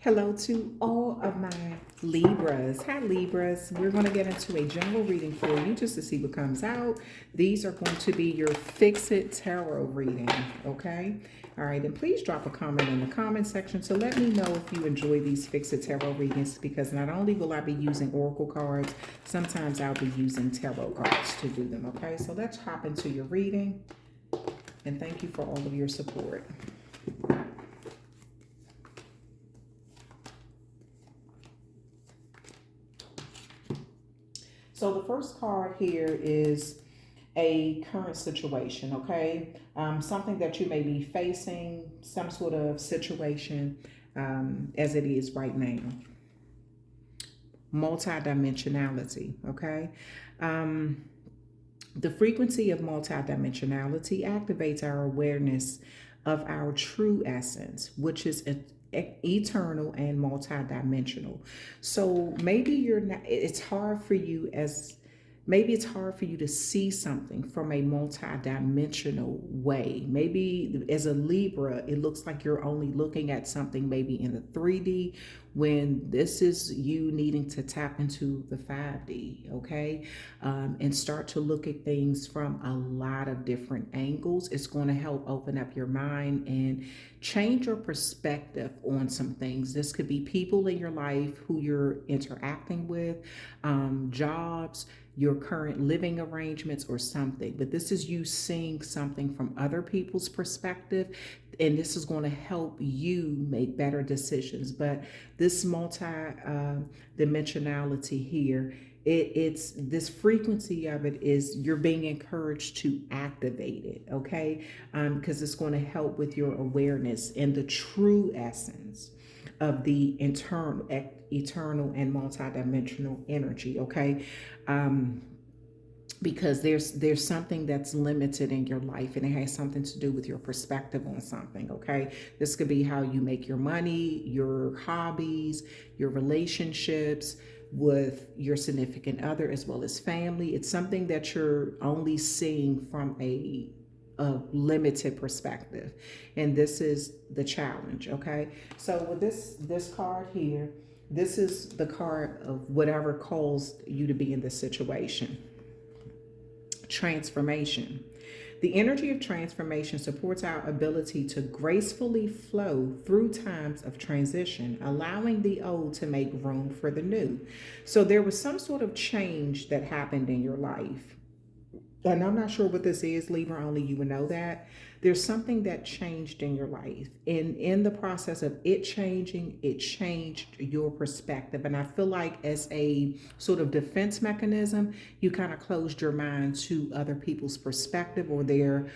Hello to all of my Libras. Hi, Libras. We're going to get into a general reading for you just to see what comes out. These are going to be your Fix It Tarot reading, okay? All right, and please drop a comment in the comment section to let me know if you enjoy these Fix It Tarot readings, because not only will I be using oracle cards, sometimes I'll be using tarot cards to do them, okay? So let's hop into your reading, and thank you for all of your support. So the first card here is a current situation, okay? Something that you may be facing, some sort of situation as it is right now. Multidimensionality, okay? The frequency of multidimensionality activates our awareness of our true essence, which is eternal and multidimensional. So maybe you're not, it's hard for you as maybe it's hard for you to see something from a multidimensional way. Maybe as a Libra, it looks like you're only looking at something maybe in the 3D, when this is you needing to tap into the 5D, okay? And start to look at things from a lot of different angles. It's going to help open up your mind and change your perspective on some things. This could be people in your life who you're interacting with, jobs, your current living arrangements, or something. But this is you seeing something from other people's perspective, and this is going to help you make better decisions. But this multi-dimensionality here, it's this frequency of it is you're being encouraged to activate it, okay? Because it's going to help with your awareness and the true essence of the eternal and multidimensional energy, okay? Because there's something that's limited in your life, and it has something to do with your perspective on something, okay? This could be how you make your money, your hobbies, your relationships with your significant other, as well as family. It's something that you're only seeing from a limited perspective, and this is the challenge, okay? So with this card here, this is the card of whatever caused you to be in this situation. Transformation. The energy of transformation supports our ability to gracefully flow through times of transition, allowing the old to make room for the new. So there was some sort of change that happened in your life. And I'm not sure what this is, Libra, only you would know that. There's something that changed in your life. And in the process of it changing, it changed your perspective. And I feel like as a sort of defense mechanism, you kind of closed your mind to other people's perspective, or their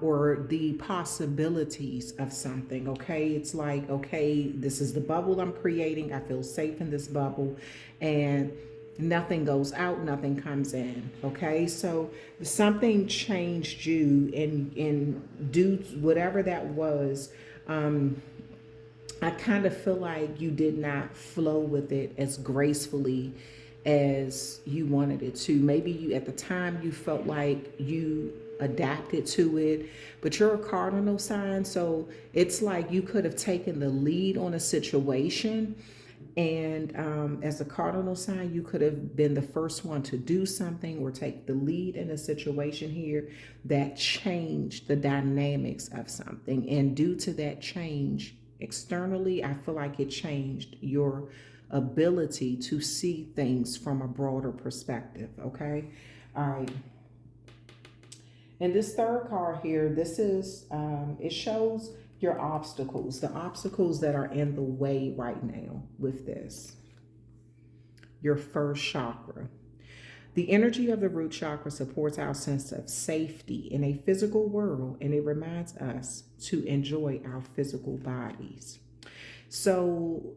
or the possibilities of something. Okay. It's like, okay, this is the bubble I'm creating. I feel safe in this bubble. And nothing goes out, nothing comes in, okay? So something changed you, and due to whatever that was, I kind of feel like you did not flow with it as gracefully as you wanted it to. Maybe you, at the time, you felt like you adapted to it, but you're a cardinal sign, so it's like you could have taken the lead on a situation, and as a cardinal sign, you could have been the first one to do something or take the lead in a situation here that changed the dynamics of something. And due to that change externally, I feel like it changed your ability to see things from a broader perspective, okay? All right. And this third card here, this is, it shows your obstacles, the obstacles that are in the way right now with this. Your first chakra. The energy of the root chakra supports our sense of safety in a physical world, and it reminds us to enjoy our physical bodies. So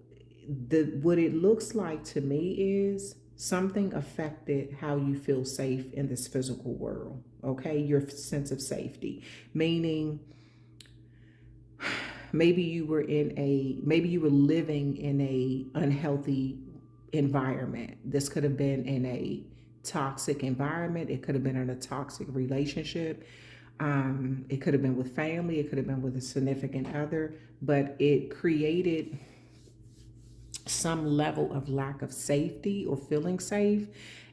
what it looks like to me is something affected how you feel safe in this physical world, okay? Your sense of safety, meaning maybe you were living in a unhealthy environment. This could have been in a toxic environment. It could have been in a toxic relationship. It could have been with family. It could have been with a significant other, but it created some level of lack of safety or feeling safe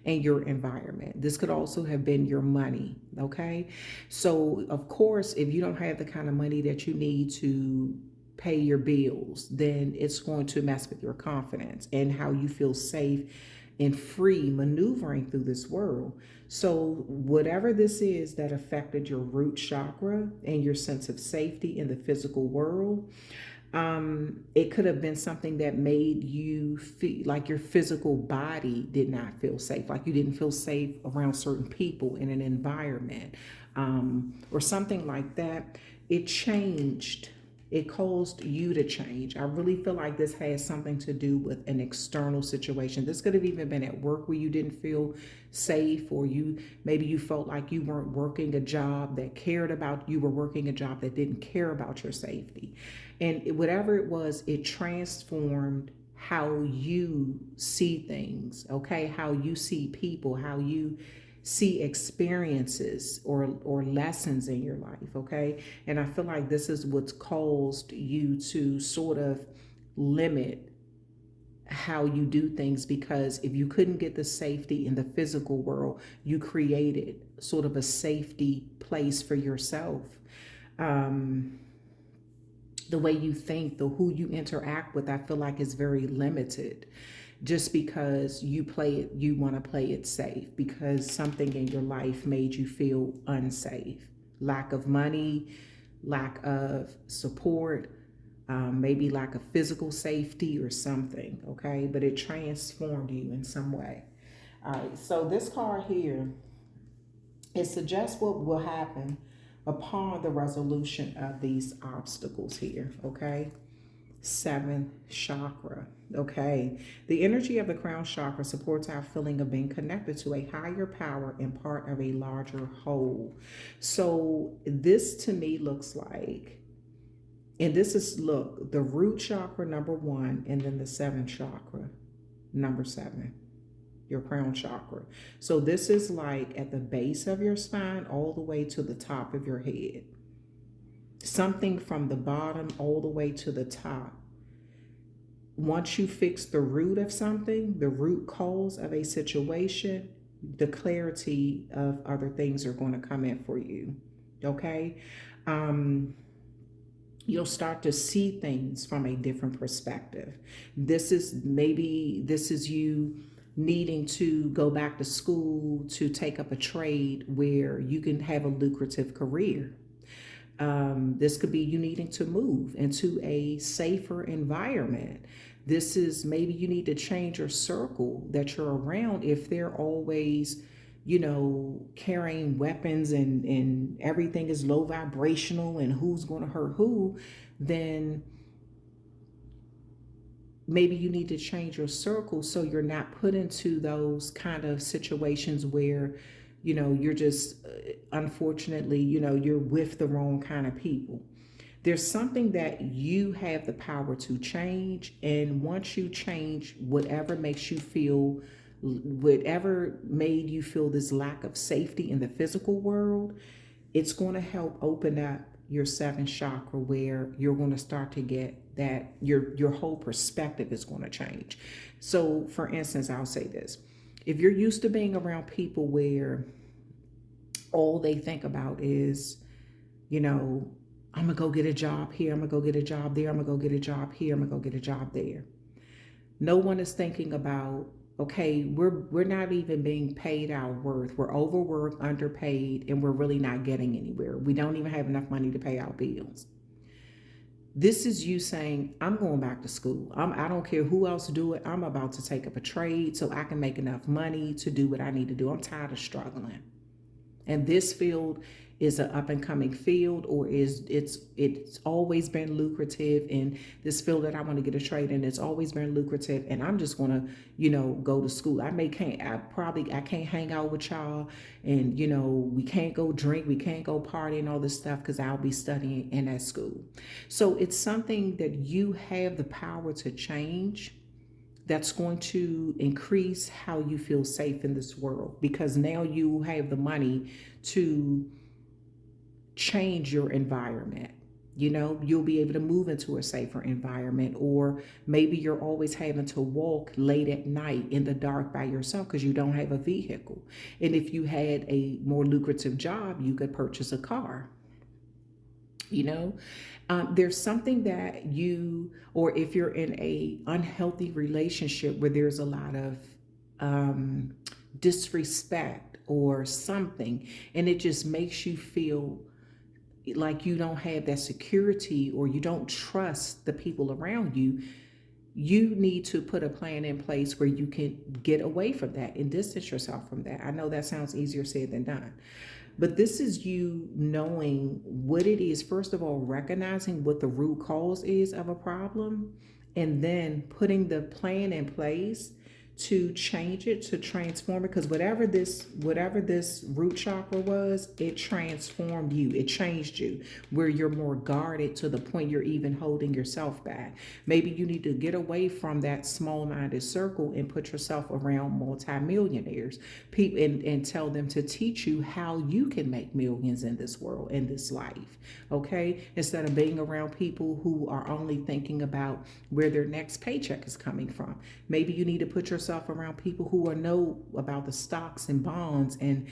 in your environment. This could also have been your money, okay? So, of course, if you don't have the kind of money that you need to pay your bills, then it's going to mess with your confidence and how you feel safe and free maneuvering through this world. So, whatever this is that affected your root chakra and your sense of safety in the physical world, it could have been something that made you feel like your physical body did not feel safe, like you didn't feel safe around certain people in an environment, or something like that. It changed. It caused you to change. I really feel like this has something to do with an external situation. This could have even been at work where you didn't feel safe, or maybe you felt like you weren't working a job that cared about you, were working a job that didn't care about your safety. And whatever it was, it transformed how you see things, okay? How you see people, how you see experiences or lessons in your life, okay? And I feel like this is what's caused you to sort of limit how you do things, because if you couldn't get the safety in the physical world, you created sort of a safety place for yourself. Um, the way you think, the who you interact with, I feel like is very limited, just because you want to play it safe because something in your life made you feel unsafe. Lack of money, lack of support, maybe lack of physical safety or something, okay? But it transformed you in some way. All right, so this card here, it suggests what will happen upon the resolution of these obstacles here, okay? Seventh chakra, okay? The energy of the crown chakra supports our feeling of being connected to a higher power and part of a larger whole. So this to me looks like, and this is, look, the root chakra number 1, and then the seventh chakra number 7, your crown chakra. So this is like at the base of your spine all the way to the top of your head. Something from the bottom all the way to the top. Once you fix the root of something, the root cause of a situation, the clarity of other things are going to come in for you, okay? You'll start to see things from a different perspective. This is you needing to go back to school to take up a trade where you can have a lucrative career. This could be you needing to move into a safer environment. This is maybe you need to change your circle that you're around if they're always, carrying weapons and everything is low vibrational and who's going to hurt who, then maybe you need to change your circle so you're not put into those kind of situations where, you're just, unfortunately, you're with the wrong kind of people. There's something that you have the power to change. And once you change whatever made you feel this lack of safety in the physical world, it's going to help open up your seventh chakra where you're going to start to get that your whole perspective is going to change. So for instance, I'll say this. If you're used to being around people where all they think about is, I'm gonna go get a job here, I'm gonna go get a job there, I'm gonna go get a job here, I'm gonna go get a job there. No one is thinking about, okay, we're not even being paid our worth. We're overworked, underpaid, and we're really not getting anywhere. We don't even have enough money to pay our bills. This is you saying, I'm going back to school. I don't care who else do it. I'm about to take up a trade so I can make enough money to do what I need to do. I'm tired of struggling. And this field is an up and coming field, or it's always been lucrative. In this field that I want to get a trade in, it's always been lucrative. And I'm just going to, go to school. I can't hang out with y'all, and we can't go drink, we can't go party and all this stuff because I'll be studying in that school. So it's something that you have the power to change, that's going to increase how you feel safe in this world, because now you have the money to change your environment. You know, you'll be able to move into a safer environment, or maybe you're always having to walk late at night in the dark by yourself because you don't have a vehicle. And if you had a more lucrative job, you could purchase a car. You know, there's something that you, or if you're in a unhealthy relationship where there's a lot of um, disrespect or something, and it just makes you feel like you don't have that security or you don't trust the people around you, you need to put a plan in place where you can get away from that and distance yourself from that. I know that sounds easier said than done, but this is you knowing what it is. First of all, recognizing what the root cause is of a problem, and then putting the plan in place to change it, to transform it. Because whatever this root chakra was, it transformed you, it changed you, where you're more guarded to the point you're even holding yourself back. Maybe you need to get away from that small-minded circle and put yourself around multimillionaires, people, and tell them to teach you how you can make millions in this world, in this life. Okay, instead of being around people who are only thinking about where their next paycheck is coming from. Maybe you need to put yourself around people who know about the stocks and bonds, and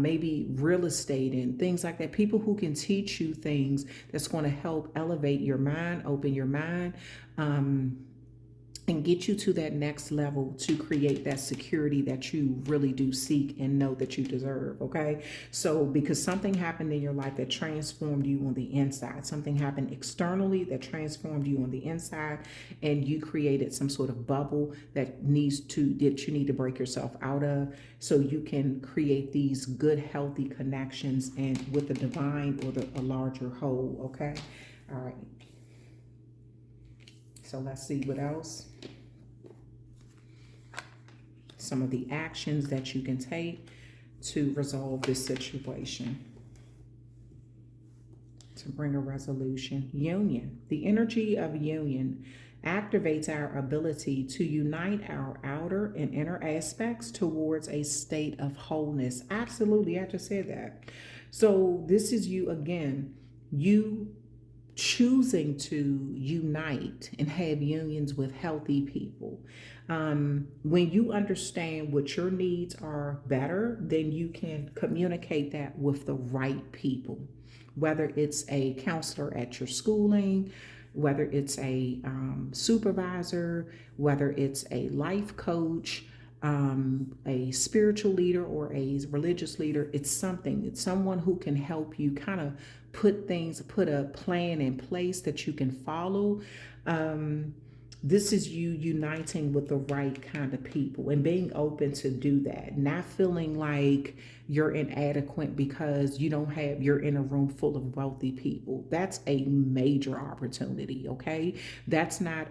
maybe real estate and things like that. People who can teach you things that's going to help elevate your mind, open your mind, and get you to that next level to create that security that you really do seek and know that you deserve. Okay, so because something happened in your life that transformed you on the inside, something happened externally that transformed you on the inside, and you created some sort of bubble that you need to break yourself out of, so you can create these good healthy connections and with the divine or a larger whole. Okay, all right, so let's see what else. Some of the actions that you can take to resolve this situation, to bring a resolution. Union. The energy of union activates our ability to unite our outer and inner aspects towards a state of wholeness. Absolutely, I just said that. So this is you again, you choosing to unite and have unions with healthy people. When you understand what your needs are better, then you can communicate that with the right people, whether it's a counselor at your schooling, whether it's a supervisor, whether it's a life coach, a spiritual leader, or a religious leader. It's someone who can help you kind of put a plan in place that you can follow. This is you uniting with the right kind of people and being open to do that, not feeling like you're inadequate because you're in a room full of wealthy people. That's a major opportunity. Okay, that's not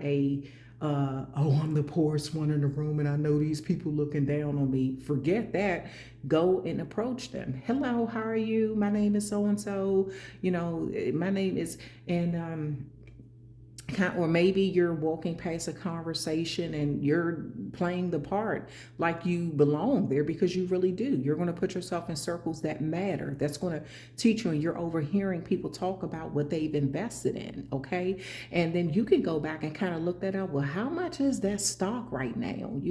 oh, I'm the poorest one in the room and I know these people looking down on me. Forget that. Go and approach them. Hello, how are you? My name is so and so. My name is, and or maybe you're walking past a conversation and you're playing the part like you belong there, because you really do. You're going to put yourself in circles that matter, that's going to teach you, and you're overhearing people talk about what they've invested in. Okay, and then you can go back and kind of look that up. Well, how much is that stock right now?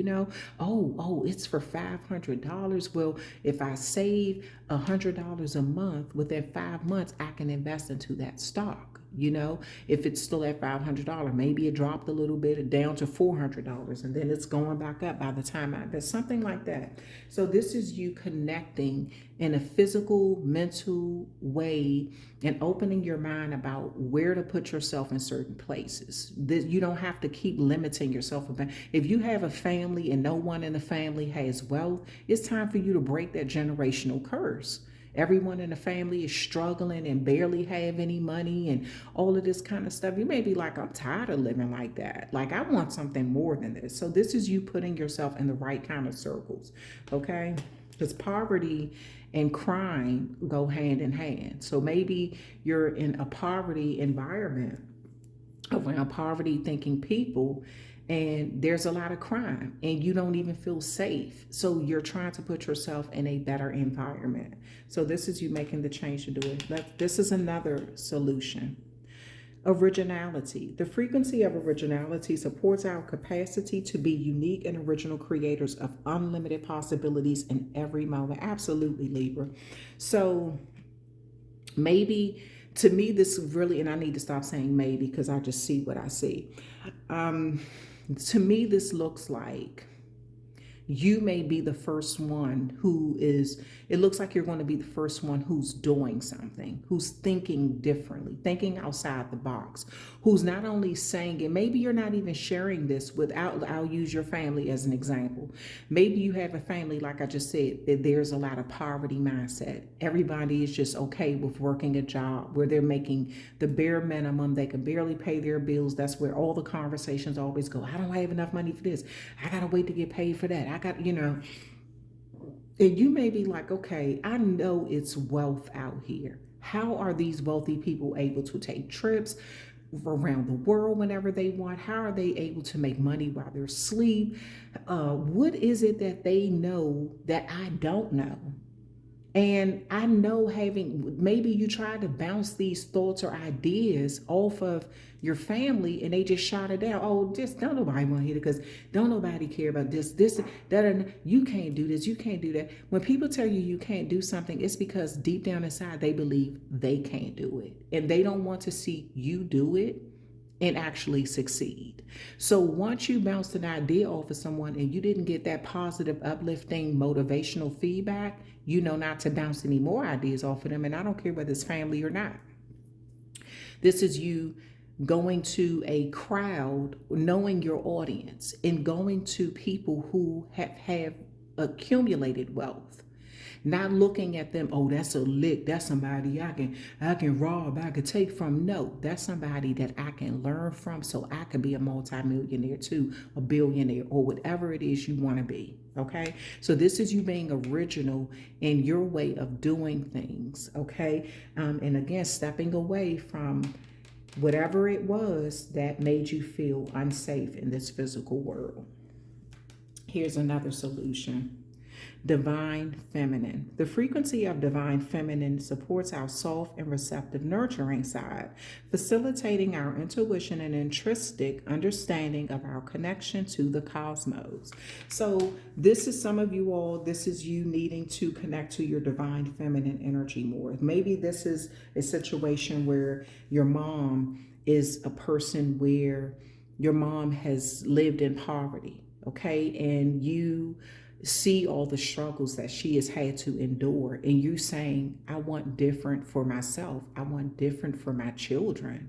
Oh, it's for $500. Well, if I save $100 a month, within 5 months I can invest into that stock. If it's still at $500, maybe it dropped a little bit down to $400, and then it's going back up by the time there's something like that. So this is you connecting in a physical, mental way and opening your mind about where to put yourself in certain places. You don't have to keep limiting yourself. If you have a family and no one in the family has wealth, it's time for you to break that generational curse. Everyone in the family is struggling and barely have any money and all of this kind of stuff. You may be like, I'm tired of living like that. Like, I want something more than this. So this is you putting yourself in the right kind of circles, okay? Because poverty and crime go hand in hand. So maybe you're in a poverty environment around poverty thinking people, and there's a lot of crime and you don't even feel safe. So you're trying to put yourself in a better environment. So this is you making the change to do it. This is another solution. Originality. The frequency of originality supports our capacity to be unique and original creators of unlimited possibilities in every moment. Absolutely, Libra. So maybe to me, this really, and I need to stop saying maybe because I just see what I see. To me, this looks like you may be the first one who is, it looks like you're going to be the first one who's doing something, who's thinking differently, thinking outside the box, who's not only saying it, maybe you're not even sharing this without, I'll use your family as an example. Maybe you have a family, like I just said, that there's a lot of poverty mindset. Everybody is just okay with working a job where they're making the bare minimum. They can barely pay their bills. That's where all the conversations always go. I don't have enough money for this. I got to wait to get paid for that. I got, and you may be like, okay, I know it's wealth out here. How are these wealthy people able to take trips around the world whenever they want? How are they able to make money while they're asleep? What is it that they know that I don't know? And I know maybe you try to bounce these thoughts or ideas off of your family and they just shot it down. Oh, just don't nobody want to hear it because don't nobody care about this, that, and you can't do this, you can't do that. When people tell you you can't do something, it's because deep down inside they believe they can't do it. And they don't want to see you do it and actually succeed. So once you bounced an idea off of someone and you didn't get that positive, uplifting, motivational feedback, you know not to bounce any more ideas off of them. And I don't care whether it's family or not. This is you going to a crowd, knowing your audience, and going to people who have accumulated wealth. Not looking at them, oh, that's a lick, that's somebody I can rob, I can take from. No, that's somebody that I can learn from so I can be a multimillionaire too, a billionaire, or whatever it is you want to be. Okay, so this is you being original in your way of doing things. Okay, and again, stepping away from whatever it was that made you feel unsafe in this physical world. Here's another solution. Divine feminine. The frequency of divine feminine supports our soft and receptive nurturing side, facilitating our intuition and intrinsic understanding of our connection to the cosmos. So this is some of you all, this is you needing to connect to your divine feminine energy more. Maybe this is a situation where your mom is a person where your mom has lived in poverty, okay? And you see all the struggles that she has had to endure, and you saying, I want different for myself, I want different for my children,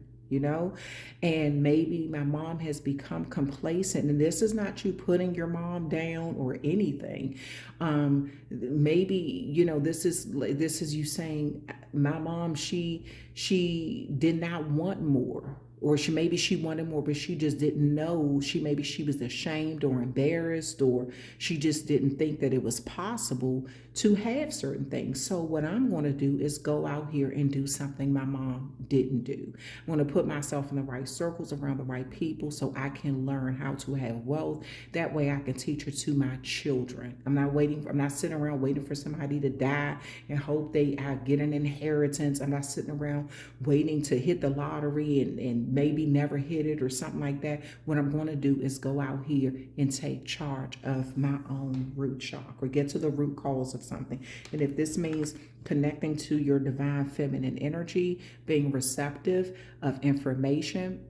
and maybe my mom has become complacent, and this is not you putting your mom down or anything. Maybe this is you saying, my mom, she did not want more, or maybe she wanted more, but she just didn't know. Maybe she was ashamed or embarrassed, or she just didn't think that it was possible to have certain things. So what I'm going to do is go out here and do something my mom didn't do. I'm going to put myself in the right circles around the right people so I can learn how to have wealth. That way I can teach it to my children. I'm not sitting around waiting for somebody to die and hope I get an inheritance. I'm not sitting around waiting to hit the lottery and maybe never hit it or something like that. What I'm going to do is go out here and take charge of my own root chakra, get to the root cause of something. And if this means connecting to your divine feminine energy, being receptive of information,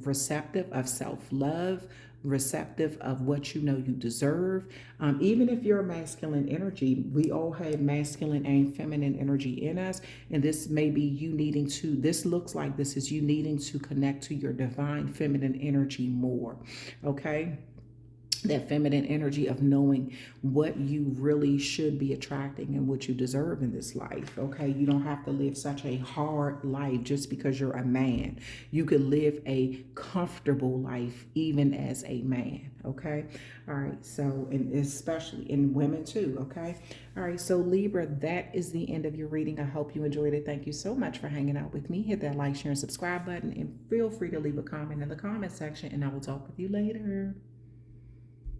receptive of self-love, receptive of what you deserve. Even if you're a masculine energy, we all have masculine and feminine energy in us. And this may be you this looks like this is you needing to connect to your divine feminine energy more. Okay. That feminine energy of knowing what you really should be attracting and what you deserve in this life. Okay, you don't have to live such a hard life just because you're a man. You can live a comfortable life even as a man. Okay, all right. So, and especially in women too. Okay, all right. So Libra, that is the end of your reading. I hope you enjoyed it. Thank you so much for hanging out with me. Hit that like, share, and subscribe button, and feel free to leave a comment in the comment section, and I will talk with you later.